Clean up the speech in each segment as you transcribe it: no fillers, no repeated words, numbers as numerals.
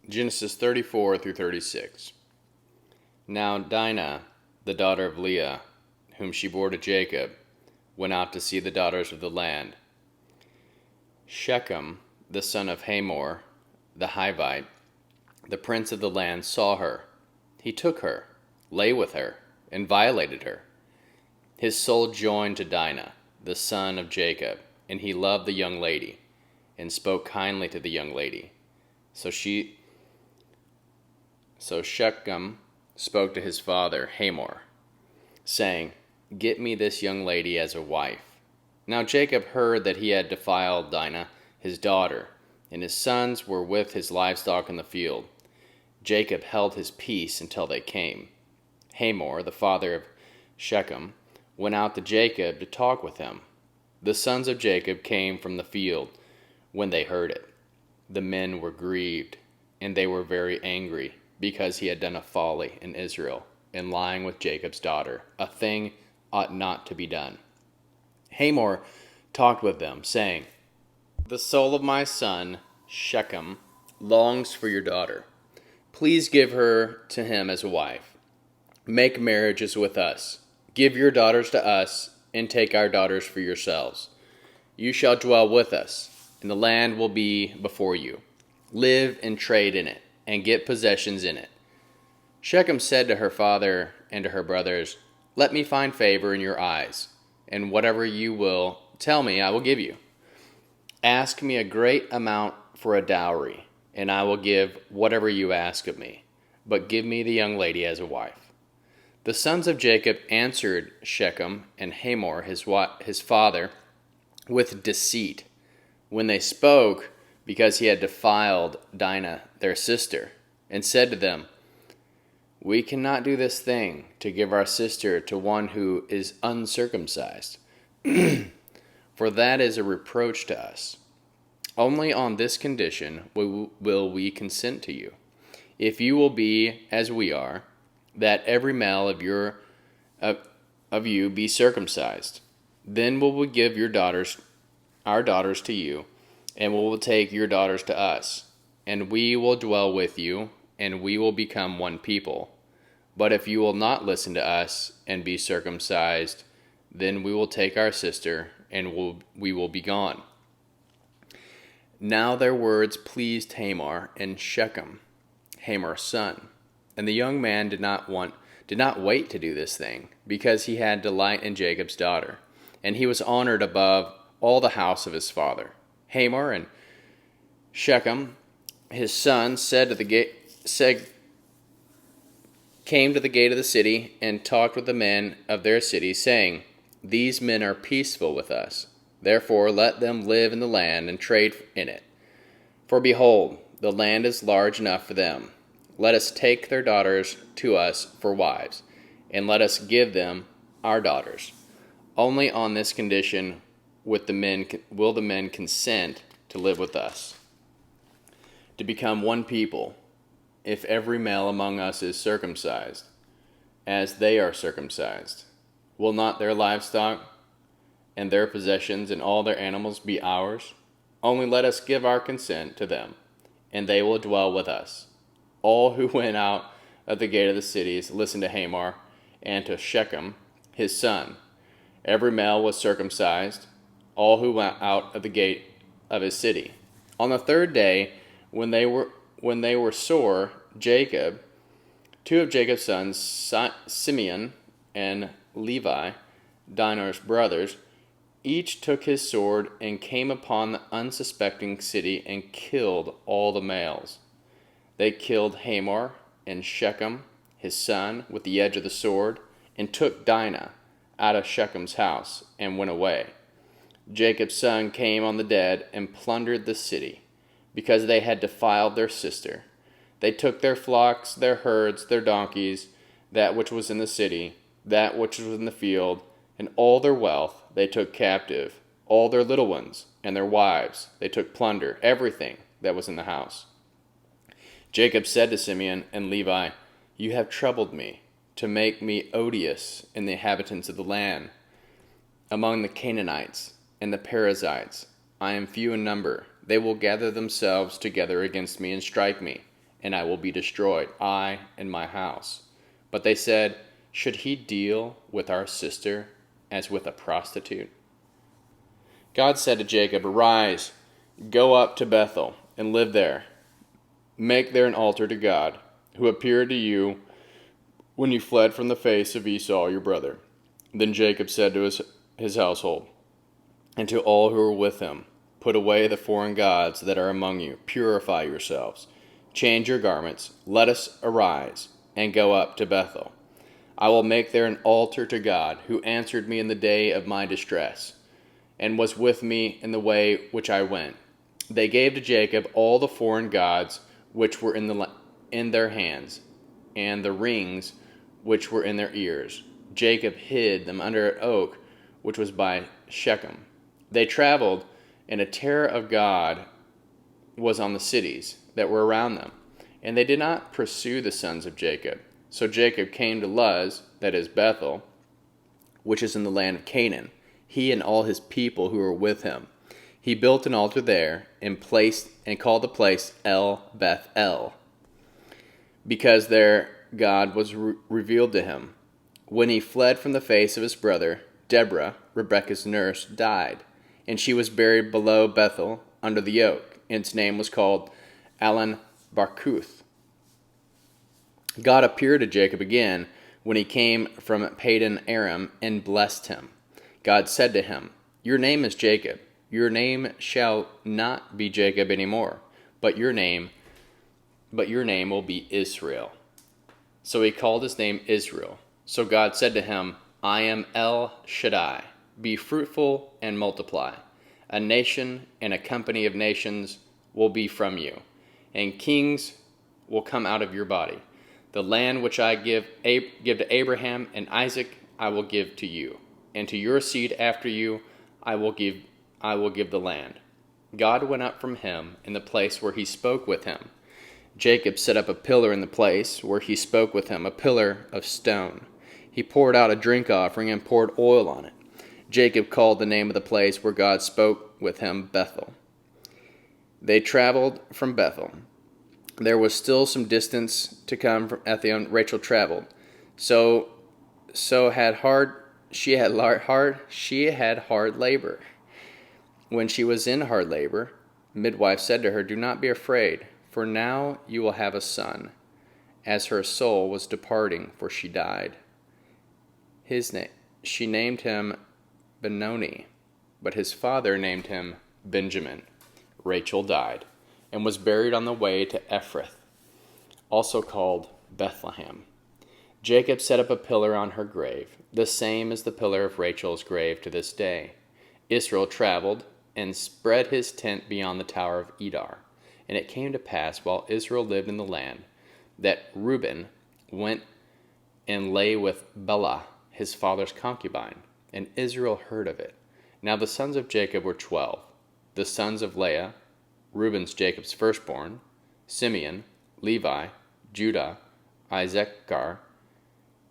Genesis 34 through 36. Now Dinah, the daughter of Leah, whom she bore to Jacob, went out to see the daughters of the land. Shechem, the son of Hamor, the Hivite, the prince of the land, saw her. He took her, lay with her, and violated her. His soul joined to Dinah, the son of Jacob, and he loved the young lady, and spoke kindly to the young lady. So Shechem spoke to his father Hamor, saying, "Get me this young lady as a wife." Now Jacob heard that he had defiled Dinah, his daughter, and his sons were with his livestock in the field. Jacob held his peace until they came. Hamor, the father of Shechem, went out to Jacob to talk with him. The sons of Jacob came from the field when they heard it. The men were grieved, and they were very angry, because he had done a folly in Israel, in lying with Jacob's daughter, a thing ought not to be done. Hamor talked with them, saying, "The soul of my son, Shechem, longs for your daughter. Please give her to him as a wife. Make marriages with us. Give your daughters to us, and take our daughters for yourselves. You shall dwell with us, and the land will be before you. Live and trade in it, and get possessions in it." Shechem said to her father and to her brothers, "Let me find favor in your eyes, and whatever you will tell me I will give you. Ask me a great amount for a dowry, and I will give whatever you ask of me. But give me the young lady as a wife." The sons of Jacob answered Shechem and Hamor his father with deceit, when they spoke, because he had defiled Dinah their sister, and said to them, "We cannot do this thing, to give our sister to one who is uncircumcised, for that is a reproach to us. Only on this condition will we consent to you, if you will be as we are, that every male of you be circumcised. Then will we give our daughters to you, and we will take your daughters to us, and we will dwell with you, and we will become one people. But if you will not listen to us and be circumcised, then we will take our sister, and we will be gone." Now their words pleased Hamor and Shechem, Hamor's son, and the young man did not wait to do this thing, because he had delight in Jacob's daughter, and he was honored above all the house of his father. Hamor and Shechem, his son, came to the gate of the city and talked with the men of their city, saying, "These men are peaceful with us. Therefore let them live in the land and trade in it. For behold, the land is large enough for them. Let us take their daughters to us for wives, and let us give them our daughters. Only on this condition will the men consent to live with us, to become one people, if every male among us is circumcised, as they are circumcised. Will not their livestock and their possessions and all their animals be ours? Only let us give our consent to them, and they will dwell with us." All who went out of the gate of the cities listened to Hamor and to Shechem, his son. Every male was circumcised, all who went out of the gate of his city. On the third day, when they were sore, Jacob, two of Jacob's sons, Simeon and Levi, Dinah's brothers, each took his sword and came upon the unsuspecting city and killed all the males. They killed Hamor and Shechem, his son, with the edge of the sword, and took Dinah out of Shechem's house and went away. Jacob's son came on the dead and plundered the city, because they had defiled their sister. They took their flocks, their herds, their donkeys, that which was in the city, that which was in the field, and all their wealth they took captive, all their little ones and their wives they took plunder, everything that was in the house. Jacob said to Simeon and Levi, "You have troubled me, to make me odious in the inhabitants of the land. Among the Canaanites and the Perizzites I am few in number. They will gather themselves together against me and strike me, and I will be destroyed, I and my house. But they said, should he deal with our sister as with a prostitute? God said to Jacob, arise, go up to Bethel, and live there. Make there an altar to God, who appeared to you when you fled from the face of Esau your brother. Then Jacob said to his household, and to all who were with him, put away the foreign gods that are among you, purify yourselves, change your garments, let us arise, and go up to Bethel. I will make there an altar to God, who answered me in the day of my distress, and was with me in the way which I went. They gave to Jacob all the foreign gods which were in their hands, and the rings which were in their ears. Jacob hid them under an oak which was by Shechem. They traveled, and a terror of God was on the cities that were around them, and they did not pursue the sons of Jacob. So Jacob came to Luz, that is Bethel, which is in the land of Canaan, he and all his people who were with him. He built an altar there and called the place El Beth El, because there God was revealed to him. When he fled from the face of his brother, Deborah, Rebekah's nurse, died, and she was buried below Bethel under the oak, and its name was called Allon Barkuth. God appeared to Jacob again when he came from Padan Aram and blessed him. God said to him, your name is Jacob. Your name shall not be Jacob anymore, but your name will be Israel. So he called his name Israel. So God said to him, I am El Shaddai. Be fruitful and multiply. A nation and a company of nations will be from you, and kings will come out of your body. The land which I give to Abraham and Isaac I will give to you, and to your seed after you I will give the land. God went up from him in the place where he spoke with him. Jacob set up a pillar in the place where he spoke with him, a pillar of stone. He poured out a drink offering and poured oil on it. Jacob called the name of the place where God spoke with him Bethel. They traveled from Bethel. There was still some distance to come from Ethon. Rachel traveled. She had hard labor. When she was in hard labor, midwife said to her, do not be afraid, for now you will have a son, as her soul was departing, for she died. She named him Benoni, but his father named him Benjamin. Rachel died, and was buried on the way to Ephrath, also called Bethlehem. Jacob set up a pillar on her grave, the same as the pillar of Rachel's grave to this day. Israel traveled and spread his tent beyond the tower of Edar. And it came to pass, while Israel lived in the land, that Reuben went and lay with Bela, his father's concubine, and Israel heard of it. Now the sons of Jacob were 12. The sons of Leah, Reuben's Jacob's firstborn, Simeon, Levi, Judah, Issachar,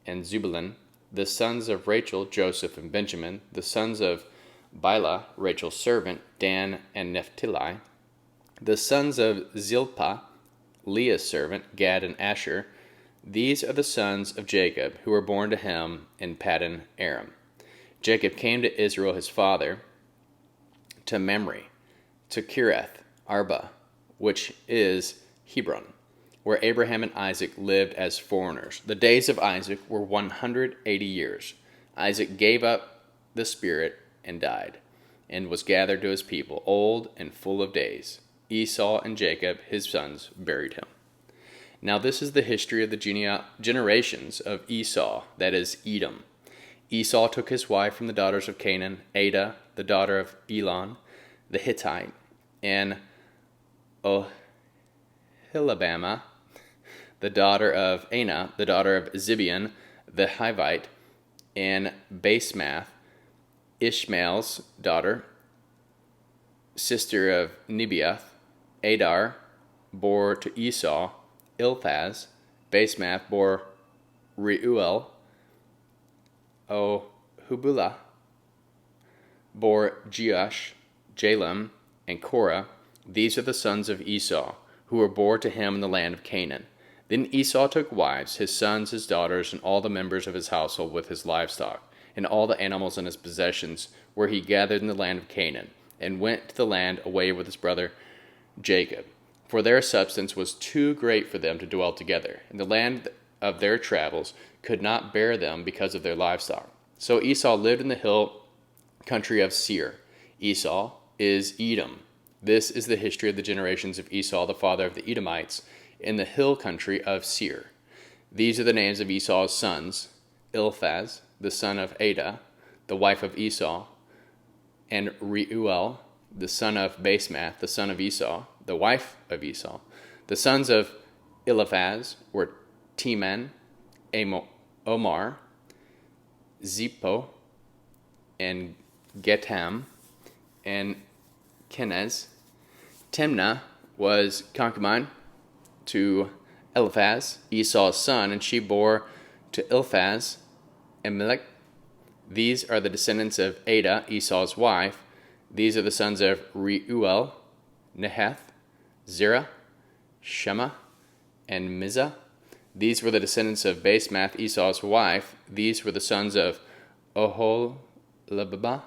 and Zebulun. The sons of Rachel, Joseph and Benjamin. The sons of Bilhah, Rachel's servant, Dan and Naphtali. The sons of Zilpah, Leah's servant, Gad and Asher. These are the sons of Jacob, who were born to him in Padan Aram. Jacob came to Israel his father, to Mamre, to Kiriath Arba, which is Hebron, where Abraham and Isaac lived as foreigners. The days of Isaac were 180 years. Isaac gave up the spirit and died, and was gathered to his people, old and full of days. Esau and Jacob, his sons, buried him. Now this is the history of the generations of Esau, that is, Edom. Esau took his wife from the daughters of Canaan, Adah, the daughter of Elon, the Hittite, and Oholibamah, the daughter of Anah, the daughter of Zibeon, the Hivite, and Basemath, Ishmael's daughter, sister of Nebaioth. Adar bore to Esau Eliphaz. Basemath bore Reuel. Ohubala bore Jeush, Jalem, and Korah. These are the sons of Esau, who were born to him in the land of Canaan. Then Esau took wives, his sons, his daughters, and all the members of his household with his livestock, and all the animals and his possessions, where he gathered in the land of Canaan, and went to the land away with his brother Jacob. For their substance was too great for them to dwell together, and the land of their travels could not bear them because of their livestock. So Esau lived in the hill country of Seir. Esau is Edom. This is the history of the generations of Esau, the father of the Edomites, in the hill country of Seir. These are the names of Esau's sons: Eliphaz, the son of Adah, the wife of Esau, and Reuel, the son of Basemath, the son of Esau, the wife of Esau. The sons of Eliphaz were Teman, Omar, Zippo, and Getam, and Kenaz. Timnah was concubine to Eliphaz, Esau's son, and she bore to Eliphaz Amalek. These are the descendants of Adah, Esau's wife. These are the sons of Reuel, Nehath, Zerah, Shema, and Mizah. These were the descendants of Basemath, Esau's wife. These were the sons of Oholibamah,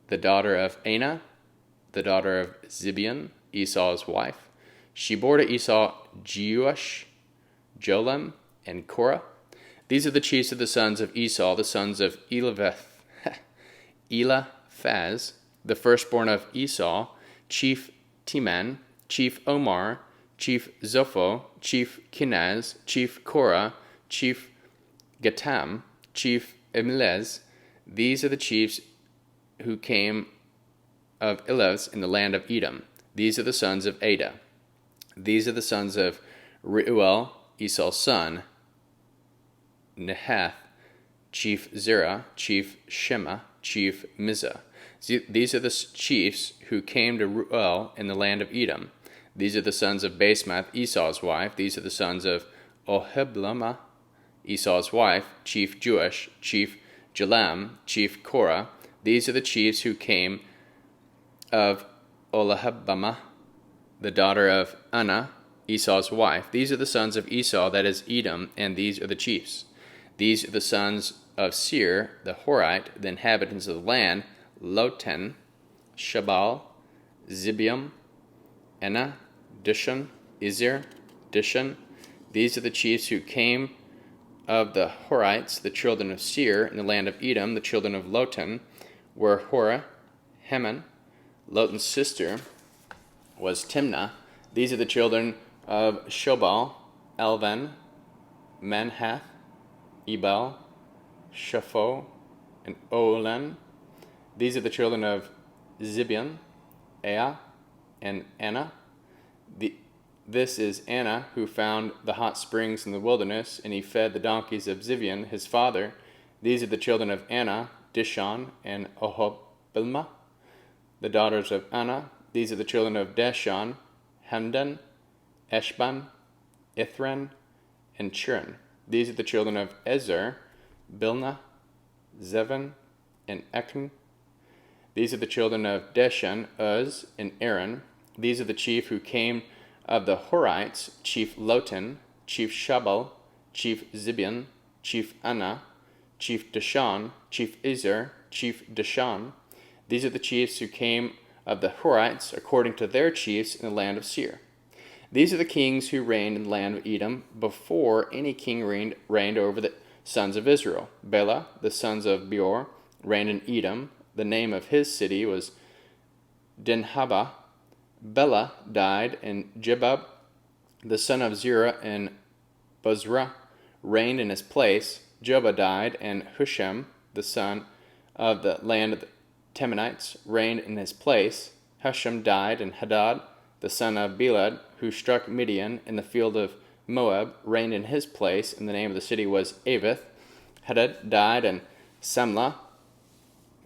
the daughter of Anah, the daughter of Zibeon, Esau's wife. She bore to Esau Jeush, Jolem, and Korah. These are the chiefs of the sons of Esau, the sons of Eliphaz, the firstborn of Esau, chief Teman, chief Omar, chief Zopho, chief Kenaz, chief Korah, chief Gatam, chief Emilez. These are the chiefs who came of Eliphaz in the land of Edom. These are the sons of Adah. These are the sons of Reuel, Esau's son, Nehath, chief Zerah, chief Shema, chief Mizah. These are the chiefs who came to Reuel in the land of Edom. These are the sons of Basemath, Esau's wife. These are the sons of Oholibamah, Esau's wife, chief Jeush, chief Jalam, chief Korah. These are the chiefs who came of Oholibamah, the daughter of Anah, Esau's wife. These are the sons of Esau, that is Edom, and these are the chiefs. These are the sons of Seir, the Horite, the inhabitants of the land: Lotan, Shabal, Zibeon, Anah, Dishon, Ezer, Dishon. These are the chiefs who came of the Horites, the children of Seir, in the land of Edom. The children of Lotan were Horah, Heman. Lotan's sister was Timnah. These are the children of Shobal, Alvan, Manhath, Ebal, Shapho, and Olan. These are the children of Zibeon, Ea, and Anah. This is Anah, who found the hot springs in the wilderness, and he fed the donkeys of Zibeon, his father. These are the children of Anah, Dishon, and Oholibamah, the daughters of Anah. These are the children of Dishon, Hamdan, Eshban, Ithran, and Chiran. These are the children of Ezer, Bilnah, Zevon, and Echn. These are the children of Dishon, Uz, and Aaron. These are the chief who came of the Horites: chief Lotan, chief Shabal, chief Zibeon, chief Anah, chief Dishon, chief Ezer, chief Dishon. These are the chiefs who came of the Horites according to their chiefs in the land of Seir. These are the kings who reigned in the land of Edom before any king reigned over the sons of Israel. Bela, the sons of Beor, reigned in Edom. The name of his city was Dinhabah. Bela died, and Jebab, the son of Zerah, and Bozrah reigned in his place. Jobah died, and Husham, the son of the land of the Temanites, reigned in his place. Husham died, and Hadad, the son of Belad, who struck Midian in the field of Moab, reigned in his place, and the name of the city was Avith. Hadad died, and Samlah,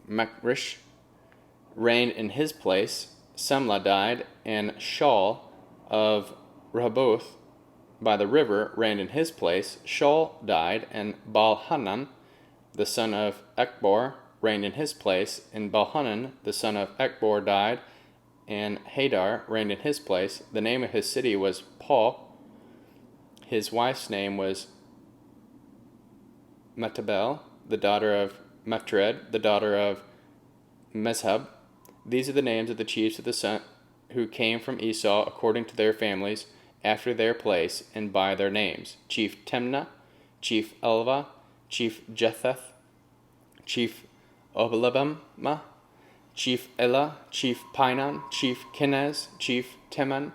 Machrish, reigned in his place. Samlah died, and Shaul of Rehoboth by the river reigned in his place. Shaul died, and Baal-Hanan, the son of Achbor, reigned in his place. And Baal-Hanan, the son of Achbor, died, and Hadar reigned in his place. The name of his city was Paul. His wife's name was Metabel, the daughter of Matred, the daughter of Mezhab. These are the names of the chiefs of the son who came from Esau according to their families, after their place, and by their names: Chief Timnah, Chief Elva, Chief Jetheth, Chief Oholibamah, Chief Elah, Chief Pinon, Chief Kenaz, Chief Teman,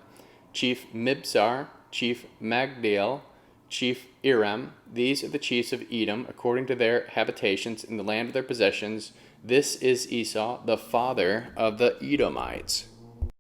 Chief Mibzar, Chief Magdiel, Chief Iram. These are the chiefs of Edom, according to their habitations in the land of their possessions. This is Esau, the father of the Edomites.